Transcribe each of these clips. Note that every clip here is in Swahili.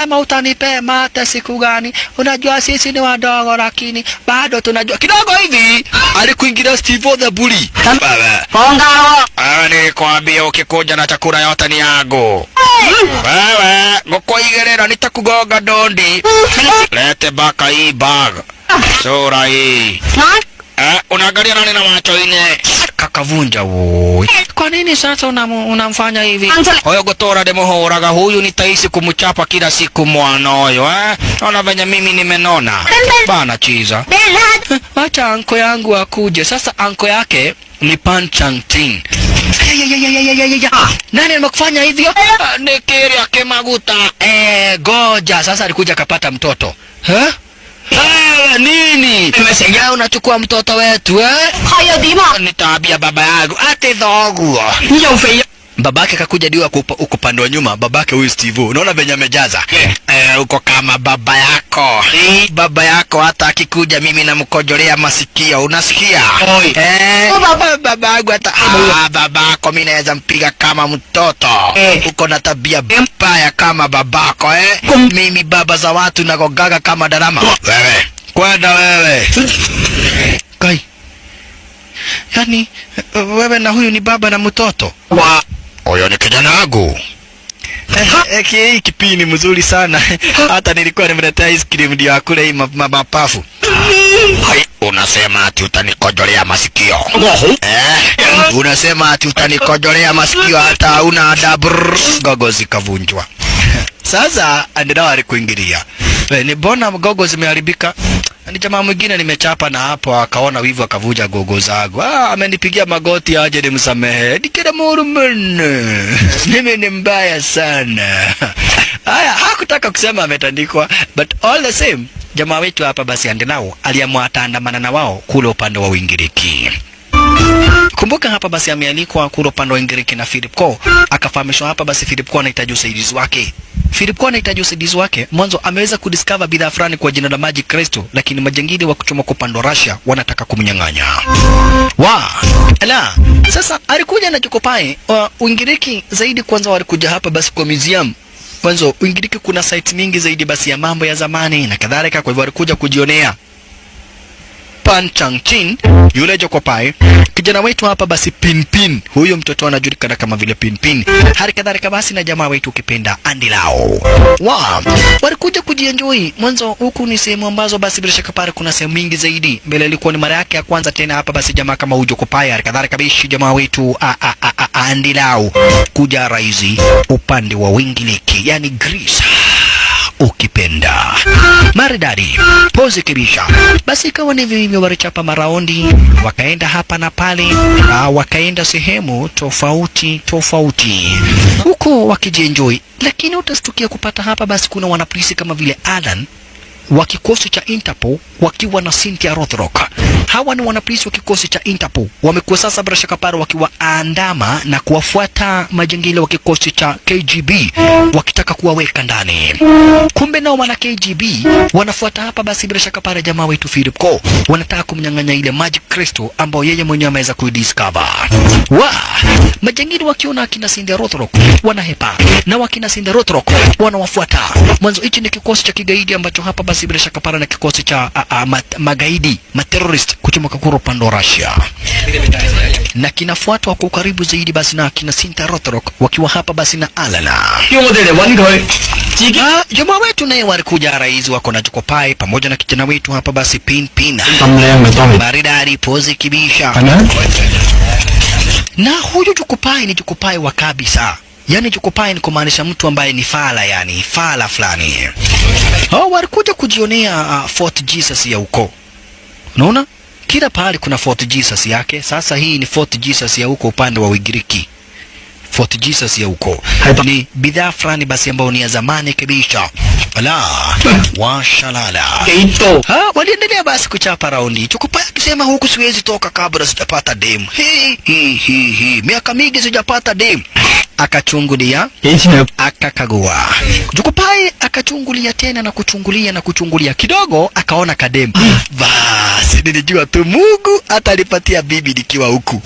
Kama utanipea mate siku gani? Unajua sisi ni wadogo lakini bado tunajua kidogo hivi. Alikuingilia Steve the Bully. Baba. Kongaro. Nilikwambia ukikuja na chakula yote ni yangu. Wewe, ngokoigerera nitakugonga dondi. Lete baka hii bag. Sura hii. Unaangalia nani na macho ine? Kakavunja woi. Kwa nini sasa unamfanya hivi? Hoyo gotora de muhoraga huyu nitaishi kumchapa kila siku mwana hoyo Naona venye mimi nimenona. Bana chiza. Acha anko yangu akuje. Sasa anko yake ni Panchangting. Nani amekufanya hivyo? Nikiri yake maguta. Goja. Sasa alikuja kapata mtoto. Nini? Nimesema unachukua mtoto wetu Hayo dima. Ni tabia baba yangu. Ate dhogu. Babake kakuja diwa upande wa nyuma. Babake huyu Steve. Unaona venye amejaza? Uko kama baba yako. Baba yako hata akikuja mimi namkojolea masikio. Unasikia? Baba yangu hata babako mimi naweza mpiga kama mtoto. Uko na tabia mbaya kama babako Mimi baba za watu nagogaga kama darama. Wewe. Kwenda wewe. Kai. Yani wewe na huyu ni baba na mtoto. Oyo ni kijana wangu. Hii kipini mzuri sana. Hata nilikuwa nimeletea ice cream ndio akule hii mapafu. Hai, unasema ati utanikojolea masikio. Unasema ati utanikojolea masikio hata una adabu. Gogo zikavunjwa. Sasa andao alikuingilia. Ni bona gogo zimeharibika. Ni jamaa mwingine nimechapa na hapo akaona wivu akavuja gogo zangu. Amenipigia magoti aje nimsamehe. Nikira murumene. Mimi ni mbaya sana. Haya hakutaka kusema ametandikwa, but all the same jamaa wetu hapa basi Andenao aliamua ataandamana na wao kule upande wa Uingiriki. Kumbuka hapa basi amealikwa kule upande wa Uingiriki na Philip Ko. Akafahamishwa hapa basi Philip Ko anahitaji usaidizi wake. Philip Ko anahitaji usaidizi wake. Mwanzo ameweza kudiscover bidhaa fulani kwa jina la Magic Crystal, lakini majangili wa kuchoma kwa upande wa Russia wanataka kumnyang'anya. Sasa alikuja na Chokopai Uingiriki zaidi. Kwanza walikuja hapa basi kwa museum. Mwanzo Uingiriki kuna sites mingi zaidi basi ya mambo ya zamani na kadhalika, kwa hivyo walikuja kujionea. Panchangting yule Chokopai, kijana wetu hapa basi Pinpin, huyo mtoto anajulikana kama vile Pinpin. Hali kadhalika basi na jamaa wetu ukipenda Andilao. Walikuja kujienjoy. Mwanzo huku ni sehemu ambazo basi bila shaka pale kuna sehemu mingi zaidi. Mbele ilikuwa ni mara yake ya kwanza tena hapa basi jamaa kama huyo Chokopai. Hali kadhalika bishi jamaa wetu Andilao kuja raizi upande wa Uingiriki, yani Greece ukipenda. Maridadi pozi kibisha. Basi ikawa ni vivyo walichapa maraundi, wakaenda hapa na pale, wakaenda sehemu tofauti huko wakijienjoy. Lakini utastukia kupata hapa basi kuna wanapolisi kama vile Alan wa kikosi cha Interpol wakiwa na Cynthia Rothrock. Hawa ni wanapolisi wa kikosi cha Interpol. Wamekuwa sasa bila shaka pale wakiwaandama na kuwafuata majangili wa kikosi cha KGB wakitaka kuwaweka ndani. Kumbe nao wana KGB wanafuata hapa basi bila shaka pale jamaa wetu Philip Ko. Wanataka kumnyang'anya ile Magic Crystal ambayo yeye mwenyewe ameweza kuidiscover. Majangili wakiona akina Cynthia Rothrock wanahepa na wakina Cynthia Rothrock wanawafuata. Mwanzo hichi ni kikosi cha kigaidi ambacho hapa basi bila shaka pale na kikosi cha magaidi terrorist kuchomoka kura upande wa Russia, na kinafuatwa kwa karibu zaidi basi na kina Cynthia Rothrock wakiwa hapa basi na Alana. Jamaa wetu naye walikuja rais wako na Chokopai pamoja na kijana wetu hapa basi Pinpin. Maridadi pozi kibisha. Na huyu Chokopai ni Chokopai wa kabisa. Yani Chokopai ni kumaanisha mtu ambaye ni fala, yani fala fulani. Walikuja kujionea Fort Jesus ya huko. Unaona? Kila pahali kuna Fort Jesus yake. Sasa hii ni Fort Jesus ya huko upande wa Uingiriki. Fort Jesus ya huko ni bidhaa fulani basi ambayo ni ya zamani kabisa. Washalala. Waliendelea basi kuchapa raundi. Chokopai akisema huku siwezi toka kabla sijapata demu. Miaka mingi sijapata demu. Akachungulia, akakagua. Chokopai akachungulia tena na kuchungulia kidogo, akaona kademu. Basi nilijua tu Mungu atanipatia bibi nikiwa huku.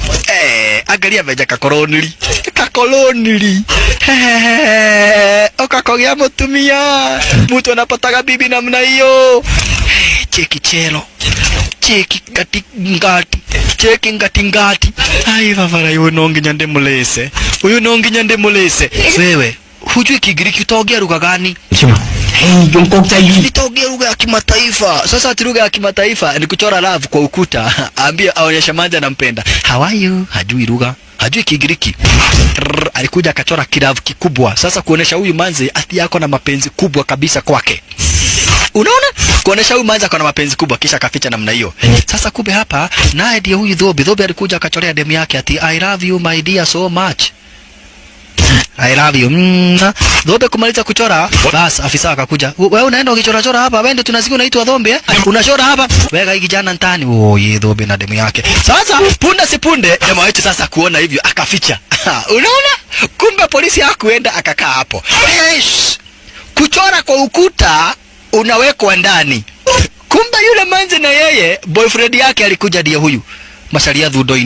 angalia meja kakolonili. Kakolonili. Ukakogea mutumia. Mtu anapataga bibi namna hiyo. Cheki chelo. Cheki ngati. Cheki ngati. Ai vavara huyu nonginya ndemulese. Huyu nonginya ndemulese. Wewe, hujui Kigiriki utaongea lugha gani? Nitaongea lugha ya kimataifa. Sasa ati lugha ya kimataifa ni kuchora love kwa ukuta. Ambie aonyesha manza nampenda. How are you? Hajui lugha. Hajui Kigiriki. Alikuja akachora kiravu kikubwa. Sasa kuonesha huyu manzi ati yako na mapenzi kubwa kabisa kwake. Unaona? Kuonesha huyu manzi akona mapenzi kubwa kisha akaficha namna hiyo. Sasa kumbe hapa naye ndiye huyu Dhobi alikuja akachorea demu yake ati I love you my dear so much. I love you. Dhobi kumaliza kuchora, basi afisa akakuja. Wewe unaenda ukichora hapa, wewe ndio tunasikia unaitwa Dhobi eh? Unachora hapa? Weka hii kijana ndani. Oh, ye Dhobi na demu yake. Sasa punde si punde demu wetu sasa kuona hivyo akaficha. Unaona? Kumbe polisi hakuenda akakaa hapo. Kuchora kwa ukuta unawekwa ndani. Kumbe yule manzi na yeye boyfriend yake alikuja ndiye huyu. Masalia Thundo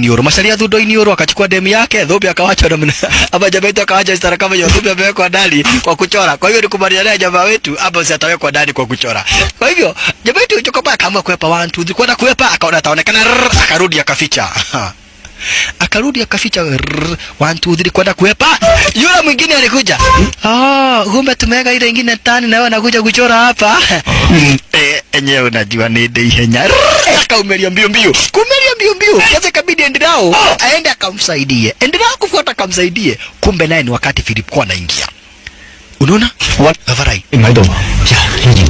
Inioro akachukua demu yake, Dhobi akawacha na hapa jamaa wetu akawacha istara kama hiyo. Dhobi amewekwa ndani kwa kuchora. Kwa hivyo nikubaliana na jamaa wetu hapo si atawekwa ndani kwa kuchora. Kwa hivyo jamaa wetu yuko kama kuepa 1 2 3 kwenda kuepa akaona ataonekana akarudi akaficha. Akarudi akaficha 1 2 3 kwenda kuepa. Yule mwingine alikuja. Kumbe tumeweka ile nyingine tani na wewe anakuja kuchora hapa. Enyewe unajua ni ihenya. Akaumelia mbio. Sasa kabidi Endelao aende akamsaidie. Endelao kufuata akamsaidie. Kumbe naye ni wakati Philip kwa anaingia. Unaona? Avarai.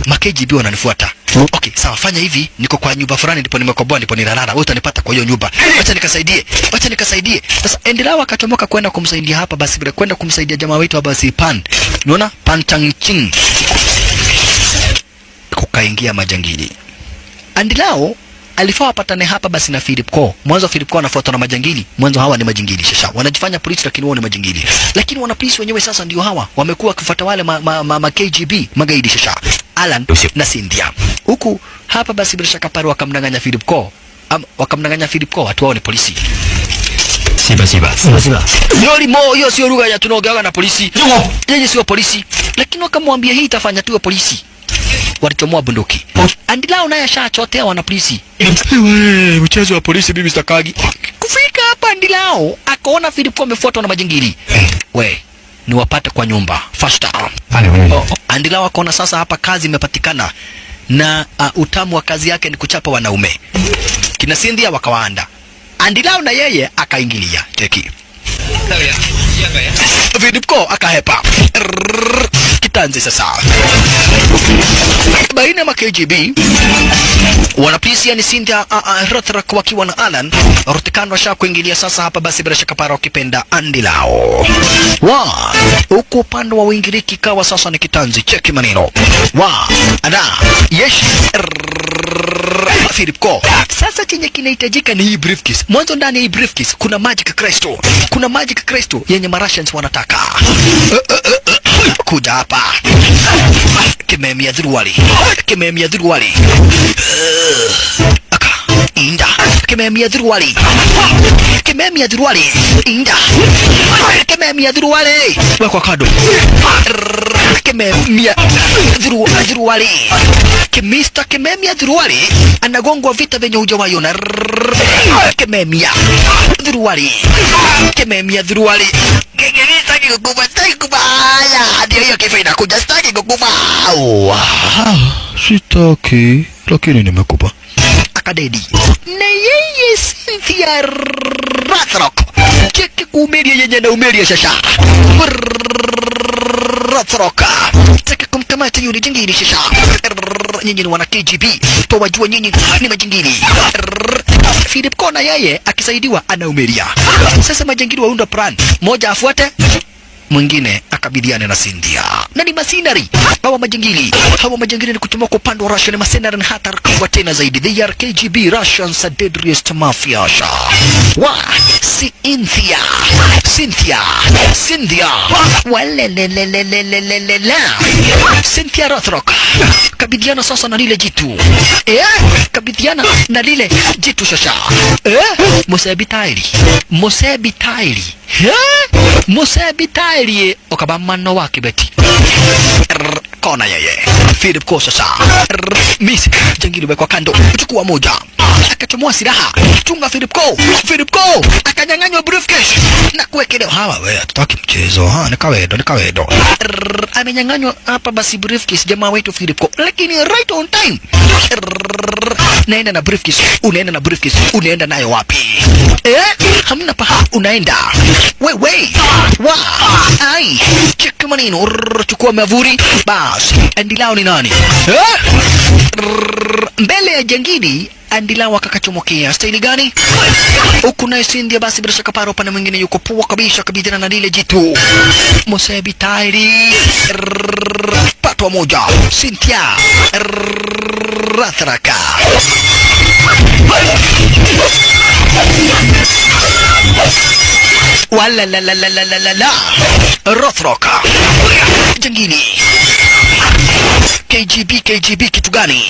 Makeji wananifuata. Okay, sawa fanya hivi, niko kwa nyumba fulani ndipo nimekoboa ndipo nilalala. Wewe utanipata kwa hiyo nyumba. Acha nikasaidie. Sasa Endelao akachomoka kwenda kumsaidia hapa basi bila kwenda kumsaidia jamaa wetu hapa basi Pan. Unaona? Pan Changching. Kukaingia majangili. Endelao alifaa apatane hapa basi na Philip Ko. Mwanzo Philip Ko anafuatwa na majangili. Mwanzo hawa ni majangili shasha. Wanajifanya polisi lakini wao ni majangili. Lakini wana polisi wenyewe sasa ndio hawa. Wamekuwa kufuata wale ma KGB magaidi shasha. Alan na Cynthia. Huku hapa basi bila shaka pale wakamdanganya Philip Ko. Watu wao ni polisi. Siba. Hiyo sio lugha ya tunaongea na polisi. Yeye sio polisi. Lakini wakamwambia hii itafanya tuwe polisi. Walichomoa bunduki. Endelao naye ashachotea wana polisi. Wewe mchezo wa polisi bibi stakagi. Kufika hapa Endelao akaona Philip amefuatwa na majingili. We ni wapate kwa nyumba faster. Endelao akaona sasa hapa kazi imepatikana na utamu wa kazi yake ni kuchapa wanaume. Kina Cynthia wakawaanda. Endelao na yeye akaingilia. Cheki. Philip Ko akahepa. Kitanzi sasa. Baina ya KGB wanapolisi yani Cynthia Rothrock wakiwa na Alan Rotekano washa kuingilia sasa hapa basi bila shaka para wakipenda Endelao. Huko upande wa Uingiriki kawa sasa ni kitanzi. Cheki maneno. Yes. Philip Ko. Sasa chenye kinahitajika ni hii briefcase. Mwanzo ndani ya hii briefcase kuna magic crystal yenye Russians wanataka. Kuja hapa. Kimemia dhuruwali. Inda. Kimemia dhuruwali. Wekwa kado. Kimemia dhuruwali. Kimista kimemia dhuruwali. Anagongwa vita venye hujawaiona. Kimemia dhuruwali. Sitaki kukubaya. Ndio hiyo kifo inakuja. Sitaki kukuba. Sitaki. Lakini nimekupa. Akadedi. Na yeye Cynthia Rothrock. Cheki kuumeria yenye na umeria shasha. Rothrock. Cheki kumkamata yule jingili shasha. Nyinyi ni wana KGB. Towajua nyinyi ni majingili. Philip Ko na yeye akisaidiwa anaumeria. Sasa majangili waunda plan. Moja afuate, mwingine akabidhiane na Cynthia. na ni masinari. Hawa majangili ni kutumwa kwa upande wa Russia, ni masinari na hatari kubwa tena zaidi. They are KGB, Russians are deadliest mafia. Cynthia Cynthia Rothrock kabidhiana sasa na lile jitu. Kabidhiana na lile jitu shasha. Mosebitaili okabamano wake beti. Kona yeye Philip Ko sasa. Miss jangili wekwa kando, chukua moja. Akachomoa silaha, chunga Philip Ko akanyang'anywa briefcase na kuwekelewa. Hawa wewe tutaki mchezo, ni kawedo. Amenyang'anywa hapa basi briefcase jamaa wetu Philip Ko, lakini right on time. Naenda na briefcase, unaenda nayo wapi? Hamna paha unaenda. Wewe. Ai, cheka maneno, chukua mavuri. Bas, Andilao ni nani? Mbele ya jangili Andilao akakachomokea. Staili gani? Huku naye Cynthia basi bila shaka paro upande mwingine yuko poa kabisa kabidhiana na lile jitu. Mosebitaili patwa moja. Cynthia Rathraka. Wala la Rothrock jangili. KGB kitu gani?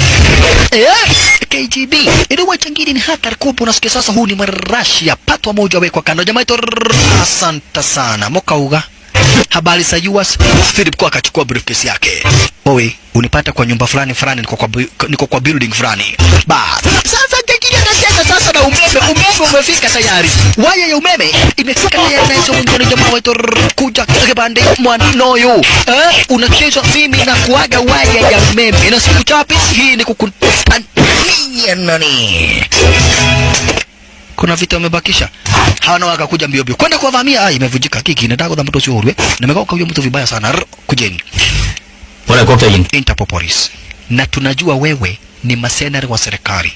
KGB iliwa jangili ni hatari kubwa. Unasikia sasa, huu ni Russia. Patwa moja wekwa kando jamaa yetu. Asante sana Mokauga. Habari za US. Philip Ko akachukua briefcase yake. Wewe unipata kwa nyumba fulani niko kwa building fulani. Bas sasa jangili anacheza sasa na umeme umefika tayari. Waya ya umeme imefika tayari, na hizo mwingine jamaa wetu kuja kibande mwanoyo. Unacheza mimi na kuaga waya ya umeme na siku chapi hii ni kukutania nani. Kuna vita wamebakisha. Hawana wakakuja mbio kwenda kuwavamia. Imevujika kiki, nataka kudhambu tu sio nimekauka huyo mtu vibaya sana. Kujeni. Wala kwa Interpol Police. Na tunajua wewe ni masenari wa serikali.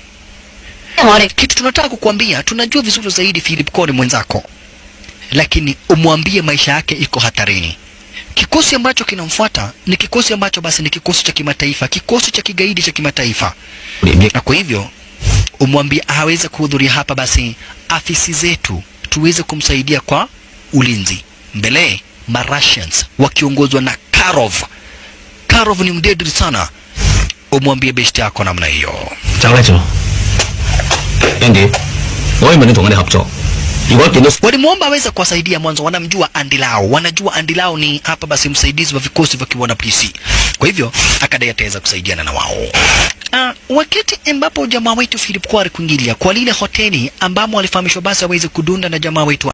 Kitu tunataka kukuambia, tunajua vizuri zaidi Philip Ko ni mwenzako, lakini umwambie maisha yake iko hatarini. Kikosi ambacho kinamfuata ni kikosi ambacho basi ni kikosi cha kimataifa, kikosi cha kigaidi cha kimataifa. Na kwa hivyo umwambie hawezi kuhudhuria hapa basi afisi zetu tuweze kumsaidia kwa ulinzi. Mbele Russians wakiongozwa na Karov ni mdedri sana. Umwambie besti yako namna hiyo. Walimuomba aweze kuwasaidia mwanzo, wanamjua Andilao. Wanajua Andilao ni hapa basi msaidizi wa vikosi vya kiwana polisi. Kwa hivyo akadai ataweza kusaidiana na wao. Wakati ambapo jamaa wetu Philip Ko alikuingilia kwa lile hoteli ambamo alifahamishwa basi aweze kudunda na jamaa wetu